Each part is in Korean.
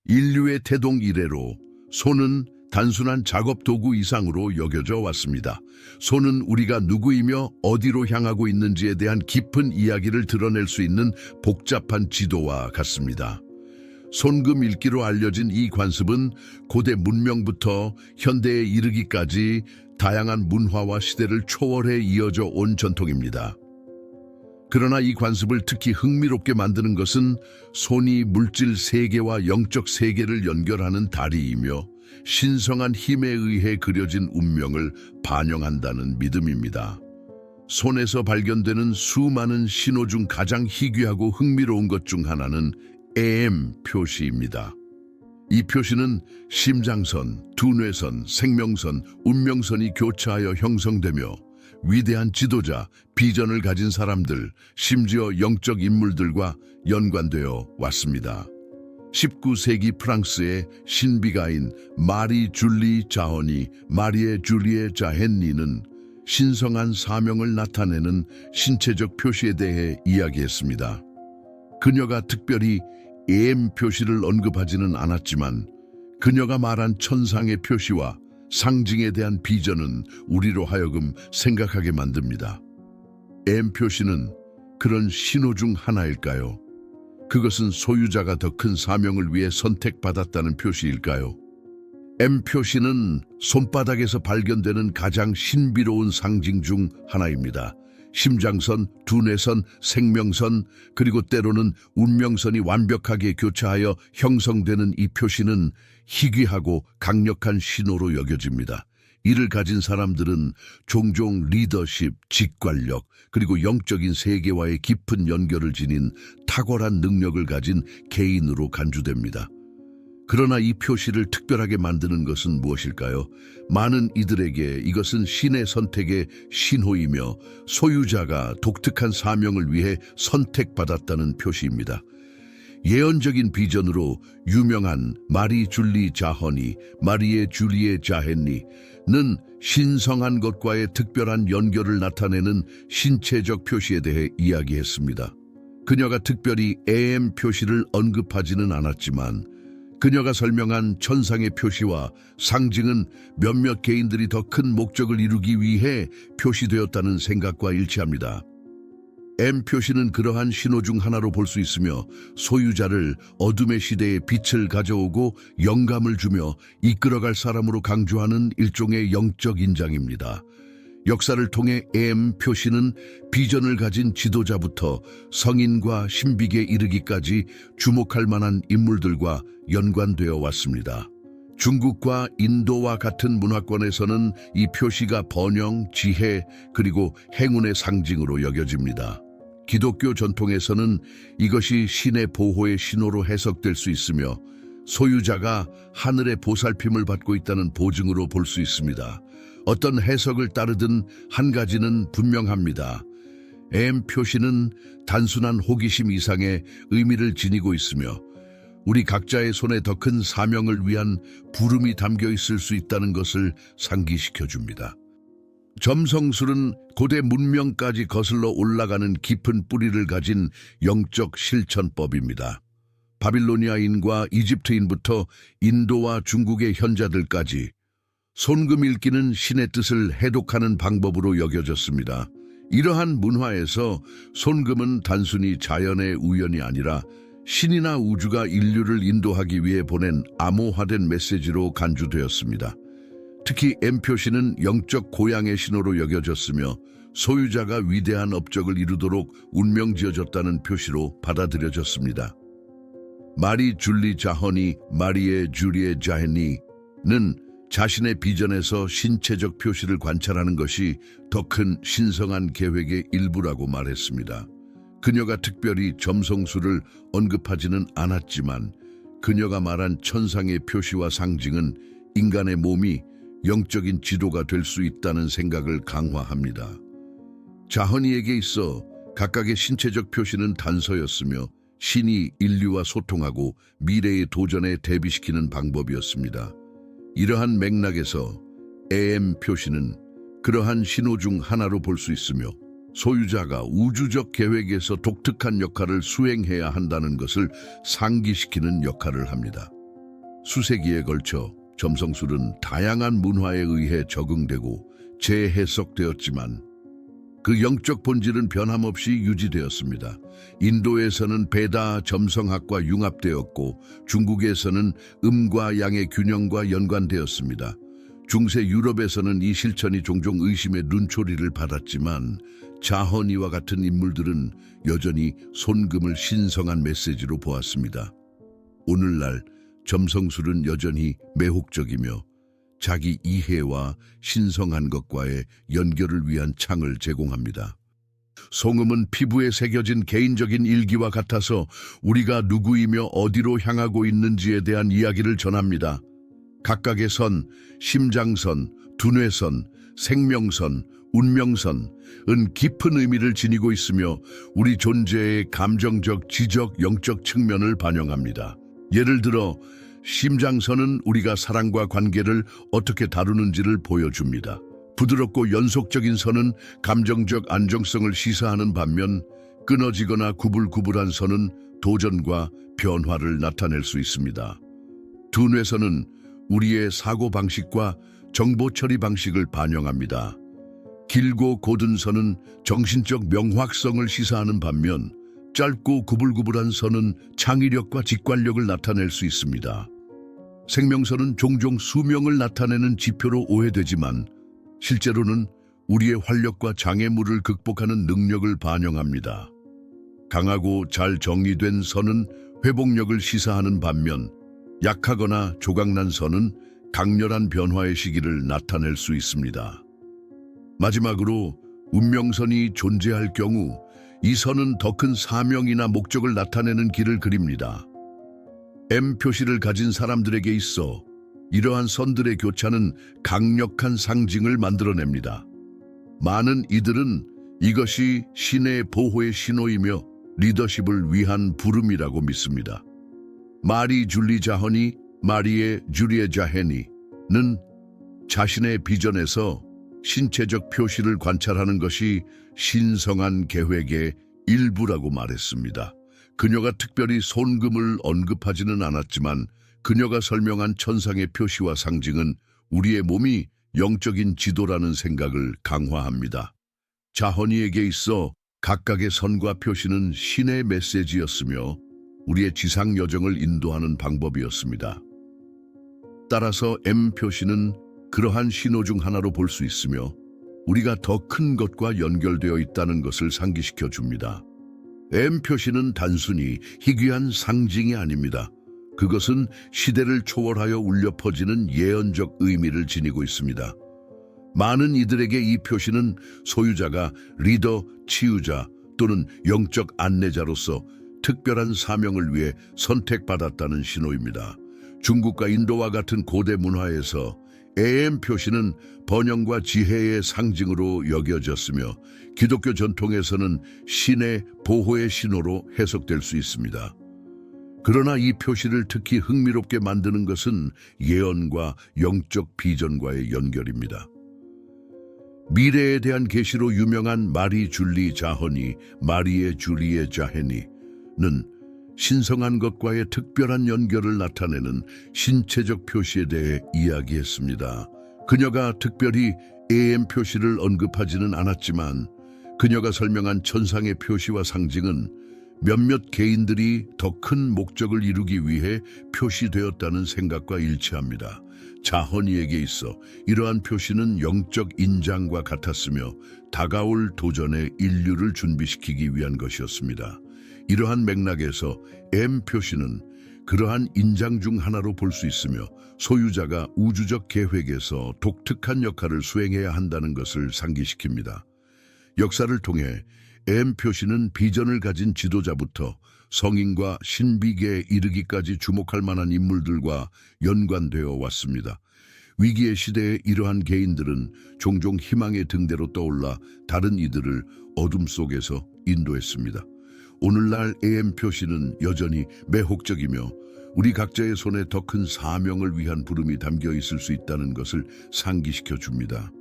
인류의 태동 이래로 손은 단순한 작업 도구 이상으로 여겨져 왔습니다. 손은 우리가 누구이며 어디로 향하고 있는지에 대한 깊은 이야기를 드러낼 수 있는 복잡한 지도와 같습니다. 손금 읽기로 알려진 이 관습은 고대 문명부터 현대에 이르기까지 다양한 문화와 시대를 초월해 이어져 온 전통입니다. 그러나 이 관습을 특히 흥미롭게 만드는 것은 손이 물질 세계와 영적 세계를 연결하는 다리이며 신성한 힘에 의해 그려진 운명을 반영한다는 믿음입니다. 손에서 발견되는 수많은 신호 중 가장 희귀하고 흥미로운 것 중 하나는 AM 표시입니다. 이 표시는 심장선, 두뇌선, 생명선, 운명선이 교차하여 형성되며 위대한 지도자, 비전을 가진 사람들, 심지어 영적 인물들과 연관되어 왔습니다. 19세기 프랑스의 신비가인 마리 줄리 자허니, 마리에 줄리에 자헨니는 신성한 사명을 나타내는 신체적 표시에 대해 이야기했습니다. 그녀가 특별히 AM 표시를 언급하지는 않았지만 그녀가 말한 천상의 표시와 상징에 대한 비전은 우리로 하여금 생각하게 만듭니다. AM 표시는 그런 신호 중 하나일까요? 그것은 소유자가 더 큰 사명을 위해 선택받았다는 표시일까요? M 표시는 손바닥에서 발견되는 가장 신비로운 상징 중 하나입니다. 심장선, 두뇌선, 생명선, 그리고 때로는 운명선이 완벽하게 교차하여 형성되는 이 표시는 희귀하고 강력한 신호로 여겨집니다. 이를 가진 사람들은 종종 리더십, 직관력, 그리고 영적인 세계와의 깊은 연결을 지닌 탁월한 능력을 가진 개인으로 간주됩니다. 그러나 이 표시를 특별하게 만드는 것은 무엇일까요? 많은 이들에게 이것은 신의 선택의 신호이며 소유자가 독특한 사명을 위해 선택받았다는 표시입니다. 예언적인 비전으로 유명한 마리 줄리 자허니, 마리에 줄리에 자헨니는 신성한 것과의 특별한 연결을 나타내는 신체적 표시에 대해 이야기했습니다. 그녀가 특별히 AM 표시를 언급하지는 않았지만 그녀가 설명한 천상의 표시와 상징은 몇몇 개인들이 더 큰 목적을 이루기 위해 표시되었다는 생각과 일치합니다. M 표시는 그러한 신호 중 하나로 볼 수 있으며 소유자를 어둠의 시대에 빛을 가져오고 영감을 주며 이끌어갈 사람으로 강조하는 일종의 영적 인장입니다. 역사를 통해 M 표시는 비전을 가진 지도자부터 성인과 신비에 이르기까지 주목할 만한 인물들과 연관되어 왔습니다. 중국과 인도와 같은 문화권에서는 이 표시가 번영, 지혜, 그리고 행운의 상징으로 여겨집니다. 기독교 전통에서는 이것이 신의 보호의 신호로 해석될 수 있으며 소유자가 하늘의 보살핌을 받고 있다는 보증으로 볼 수 있습니다. 어떤 해석을 따르든 한 가지는 분명합니다. M 표시는 단순한 호기심 이상의 의미를 지니고 있으며 우리 각자의 손에 더 큰 사명을 위한 부름이 담겨 있을 수 있다는 것을 상기시켜 줍니다. 점성술은 고대 문명까지 거슬러 올라가는 깊은 뿌리를 가진 영적 실천법입니다. 바빌로니아인과 이집트인부터 인도와 중국의 현자들까지 손금 읽기는 신의 뜻을 해독하는 방법으로 여겨졌습니다. 이러한 문화에서 손금은 단순히 자연의 우연이 아니라 신이나 우주가 인류를 인도하기 위해 보낸 암호화된 메시지로 간주되었습니다. 특히 M 표시는 영적 고향의 신호로 여겨졌으며 소유자가 위대한 업적을 이루도록 운명지어졌다는 표시로 받아들여졌습니다. 마리 줄리 자허니, 마리에 줄리에 자헨니는 자신의 비전에서 신체적 표시를 관찰하는 것이 더 큰 신성한 계획의 일부라고 말했습니다. 그녀가 특별히 점성술을 언급하지는 않았지만 그녀가 말한 천상의 표시와 상징은 인간의 몸이 영적인 지도가 될 수 있다는 생각을 강화합니다. 자허니에게 있어 각각의 신체적 표시는 단서였으며 신이 인류와 소통하고 미래의 도전에 대비시키는 방법이었습니다. 이러한 맥락에서 AM 표시는 그러한 신호 중 하나로 볼 수 있으며 소유자가 우주적 계획에서 독특한 역할을 수행해야 한다는 것을 상기시키는 역할을 합니다. 수세기에 걸쳐 점성술은 다양한 문화에 의해 적응되고 재해석되었지만 그 영적 본질은 변함없이 유지되었습니다. 인도에서는 베다 점성학과 융합되었고 중국에서는 음과 양의 균형과 연관되었습니다. 중세 유럽에서는 이 실천이 종종 의심의 눈초리를 받았지만 자허니와 같은 인물들은 여전히 손금을 신성한 메시지로 보았습니다. 오늘날 점성술은 여전히 매혹적이며 자기 이해와 신성한 것과의 연결을 위한 창을 제공합니다. 송음은 피부에 새겨진 개인적인 일기와 같아서 우리가 누구이며 어디로 향하고 있는지에 대한 이야기를 전합니다. 각각의 선, 심장선, 두뇌선, 생명선, 운명선은 깊은 의미를 지니고 있으며 우리 존재의 감정적, 지적, 영적 측면을 반영합니다. 예를 들어 심장선은 우리가 사랑과 관계를 어떻게 다루는지를 보여줍니다. 부드럽고 연속적인 선은 감정적 안정성을 시사하는 반면 끊어지거나 구불구불한 선은 도전과 변화를 나타낼 수 있습니다. 두뇌선은 우리의 사고방식과 정보 처리 방식을 반영합니다. 길고 곧은 선은 정신적 명확성을 시사하는 반면 짧고 구불구불한 선은 창의력과 직관력을 나타낼 수 있습니다. 생명선은 종종 수명을 나타내는 지표로 오해되지만 실제로는 우리의 활력과 장애물을 극복하는 능력을 반영합니다. 강하고 잘 정리된 선은 회복력을 시사하는 반면 약하거나 조각난 선은 강렬한 변화의 시기를 나타낼 수 있습니다. 마지막으로 운명선이 존재할 경우 이 선은 더 큰 사명이나 목적을 나타내는 길을 그립니다. M 표시를 가진 사람들에게 있어 이러한 선들의 교차는 강력한 상징을 만들어냅니다. 많은 이들은 이것이 신의 보호의 신호이며 리더십을 위한 부름이라고 믿습니다. 마리 줄리 자허니, 마리에 주리에 자헤니는 자신의 비전에서 신체적 표시를 관찰하는 것이 신성한 계획의 일부라고 말했습니다. 그녀가 특별히 손금을 언급하지는 않았지만 그녀가 설명한 천상의 표시와 상징은 우리의 몸이 영적인 지도라는 생각을 강화합니다. 자허니에게 있어 각각의 선과 표시는 신의 메시지였으며 우리의 지상 여정을 인도하는 방법이었습니다. 따라서 M 표시는 그러한 신호 중 하나로 볼 수 있으며 우리가 더 큰 것과 연결되어 있다는 것을 상기시켜 줍니다. M 표시는 단순히 희귀한 상징이 아닙니다. 그것은 시대를 초월하여 울려 퍼지는 예언적 의미를 지니고 있습니다. 많은 이들에게 이 표시는 소유자가 리더, 치유자 또는 영적 안내자로서 특별한 사명을 위해 선택받았다는 신호입니다. 중국과 인도와 같은 고대 문화에서 AM 표시는 번영과 지혜의 상징으로 여겨졌으며 기독교 전통에서는 신의 보호의 신호로 해석될 수 있습니다. 그러나 이 표시를 특히 흥미롭게 만드는 것은 예언과 영적 비전과의 연결입니다. 미래에 대한 계시로 유명한 마리 줄리 자허니, 마리에 줄리에 자헤니는 신성한 것과의 특별한 연결을 나타내는 신체적 표시에 대해 이야기했습니다. 그녀가 특별히 AM 표시를 언급하지는 않았지만 그녀가 설명한 천상의 표시와 상징은 몇몇 개인들이 더 큰 목적을 이루기 위해 표시되었다는 생각과 일치합니다. 자허니에게 있어 이러한 표시는 영적 인장과 같았으며 다가올 도전에 인류를 준비시키기 위한 것이었습니다. 이러한 맥락에서 M 표시는 그러한 인장 중 하나로 볼 수 있으며 소유자가 우주적 계획에서 독특한 역할을 수행해야 한다는 것을 상기시킵니다. 역사를 통해 M 표시는 비전을 가진 지도자부터 성인과 신비계에 이르기까지 주목할 만한 인물들과 연관되어 왔습니다. 위기의 시대에 이러한 개인들은 종종 희망의 등대로 떠올라 다른 이들을 어둠 속에서 인도했습니다. 오늘날 AM 표시는 여전히 매혹적이며 우리 각자의 손에 더 큰 사명을 위한 부름이 담겨 있을 수 있다는 것을 상기시켜 줍니다.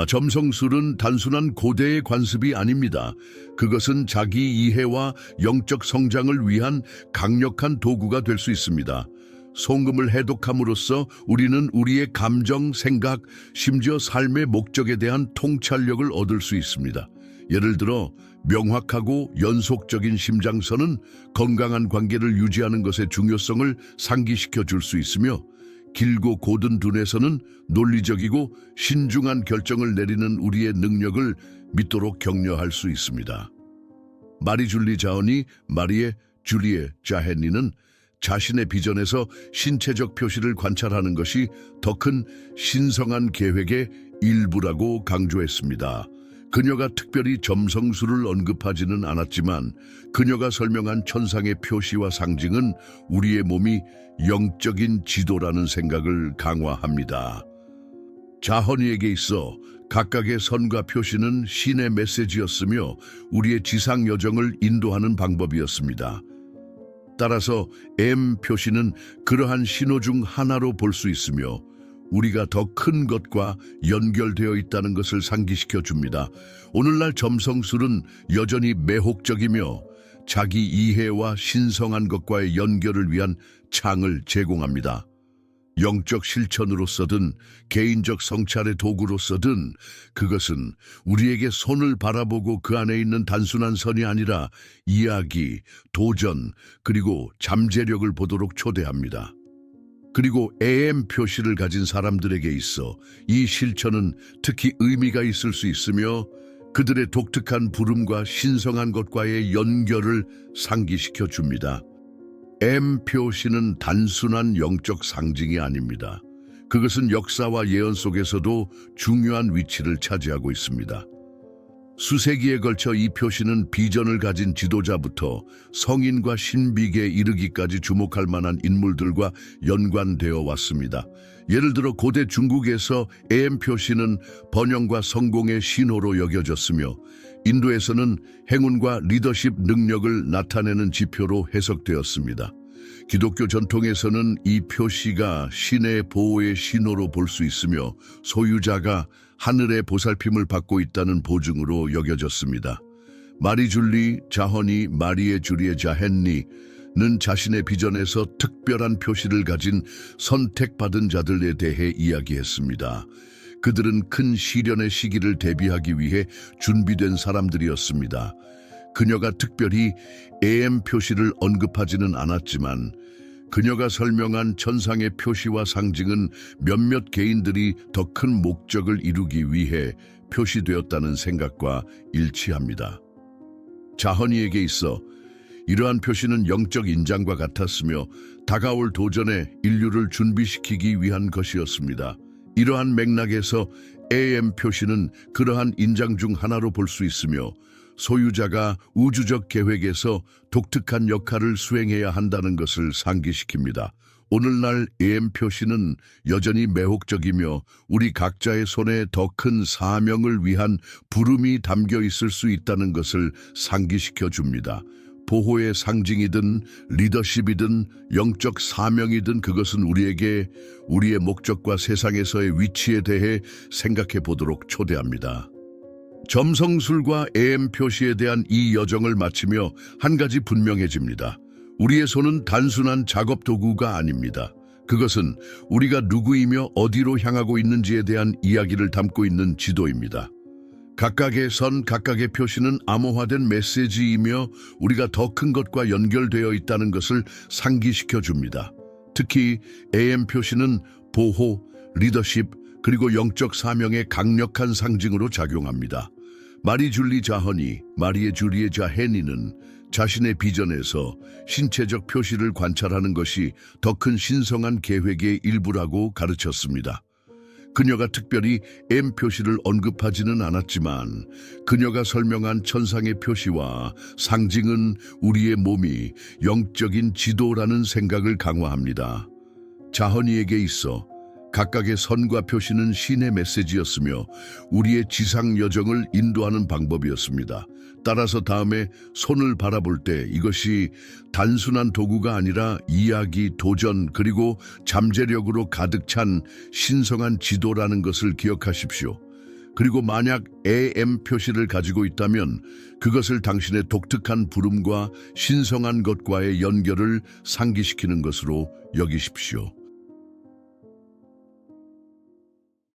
점성술은 단순한 고대의 관습이 아닙니다. 그것은 자기 이해와 영적 성장을 위한 강력한 도구가 될 수 있습니다. 송금을 해독함으로써 우리는 우리의 감정, 생각, 심지어 삶의 목적에 대한 통찰력을 얻을 수 있습니다. 예를 들어 명확하고 연속적인 심장선은 건강한 관계를 유지하는 것의 중요성을 상기시켜 줄 수 있으며, 길고 고든 두뇌선은 논리적이고 신중한 결정을 내리는 우리의 능력을 믿도록 격려할 수 있습니다. 마리 줄리 자언이 마리에 줄리에 자헨리는 자신의 비전에서 신체적 표시를 관찰하는 것이 더 큰 신성한 계획의 일부라고 강조했습니다. 그녀가 특별히 점성술을 언급하지는 않았지만 그녀가 설명한 천상의 표시와 상징은 우리의 몸이 영적인 지도라는 생각을 강화합니다. 자헌이에게 있어 각각의 선과 표시는 신의 메시지였으며 우리의 지상 여정을 인도하는 방법이었습니다. 따라서 M 표시는 그러한 신호 중 하나로 볼 수 있으며 우리가 더 큰 것과 연결되어 있다는 것을 상기시켜 줍니다. 오늘날 점성술은 여전히 매혹적이며 자기 이해와 신성한 것과의 연결을 위한 창을 제공합니다. 영적 실천으로서든 개인적 성찰의 도구로서든 그것은 우리에게 손을 바라보고 그 안에 있는 단순한 선이 아니라 이야기, 도전, 그리고 잠재력을 보도록 초대합니다. 그리고 AM 표시를 가진 사람들에게 있어 이 실천은 특히 의미가 있을 수 있으며 그들의 독특한 부름과 신성한 것과의 연결을 상기시켜 줍니다. M 표시는 단순한 영적 상징이 아닙니다. 그것은 역사와 예언 속에서도 중요한 위치를 차지하고 있습니다. 수세기에 걸쳐 이 표시는 비전을 가진 지도자부터 성인과 신비계에 이르기까지 주목할 만한 인물들과 연관되어 왔습니다. 예를 들어 고대 중국에서 AM 표시는 번영과 성공의 신호로 여겨졌으며 인도에서는 행운과 리더십 능력을 나타내는 지표로 해석되었습니다. 기독교 전통에서는 이 표시가 신의 보호의 신호로 볼 수 있으며 소유자가 하늘의 보살핌을 받고 있다는 보증으로 여겨졌습니다. 마리 줄리 자헌이 마리에 줄리에 자헨리는 자신의 비전에서 특별한 표시를 가진 선택받은 자들에 대해 이야기했습니다. 그들은 큰 시련의 시기를 대비하기 위해 준비된 사람들이었습니다. 그녀가 특별히 AM 표시를 언급하지는 않았지만 그녀가 설명한 천상의 표시와 상징은 몇몇 개인들이 더 큰 목적을 이루기 위해 표시되었다는 생각과 일치합니다. 자헌이에게 있어 이러한 표시는 영적 인장과 같았으며 다가올 도전에 인류를 준비시키기 위한 것이었습니다. 이러한 맥락에서 AM 표시는 그러한 인장 중 하나로 볼 수 있으며 소유자가 우주적 계획에서 독특한 역할을 수행해야 한다는 것을 상기시킵니다. 오늘날 AM 표시는 여전히 매혹적이며 우리 각자의 손에 더 큰 사명을 위한 부름이 담겨 있을 수 있다는 것을 상기시켜 줍니다. 보호의 상징이든 리더십이든 영적 사명이든 그것은 우리에게 우리의 목적과 세상에서의 위치에 대해 생각해 보도록 초대합니다. 점성술과 AM 표시에 대한 이 여정을 마치며 한 가지 분명해집니다. 우리의 손은 단순한 작업 도구가 아닙니다. 그것은 우리가 누구이며 어디로 향하고 있는지에 대한 이야기를 담고 있는 지도입니다. 각각의 선, 각각의 표시는 암호화된 메시지이며 우리가 더 큰 것과 연결되어 있다는 것을 상기시켜 줍니다. 특히 AM 표시는 보호, 리더십, 그리고 영적 사명의 강력한 상징으로 작용합니다. 마리 줄리 자헌이 마리에 줄리에 자헨리는 자신의 비전에서 신체적 표시를 관찰하는 것이 더 큰 신성한 계획의 일부라고 가르쳤습니다. 그녀가 특별히 M 표시를 언급하지는 않았지만 그녀가 설명한 천상의 표시와 상징은 우리의 몸이 영적인 지도라는 생각을 강화합니다. 자헌이에게 있어 각각의 선과 표시는 신의 메시지였으며 우리의 지상 여정을 인도하는 방법이었습니다. 따라서 다음에 손을 바라볼 때 이것이 단순한 도구가 아니라 이야기, 도전, 그리고 잠재력으로 가득 찬 신성한 지도라는 것을 기억하십시오. 그리고 만약 AM 표시를 가지고 있다면 그것을 당신의 독특한 부름과 신성한 것과의 연결을 상기시키는 것으로 여기십시오.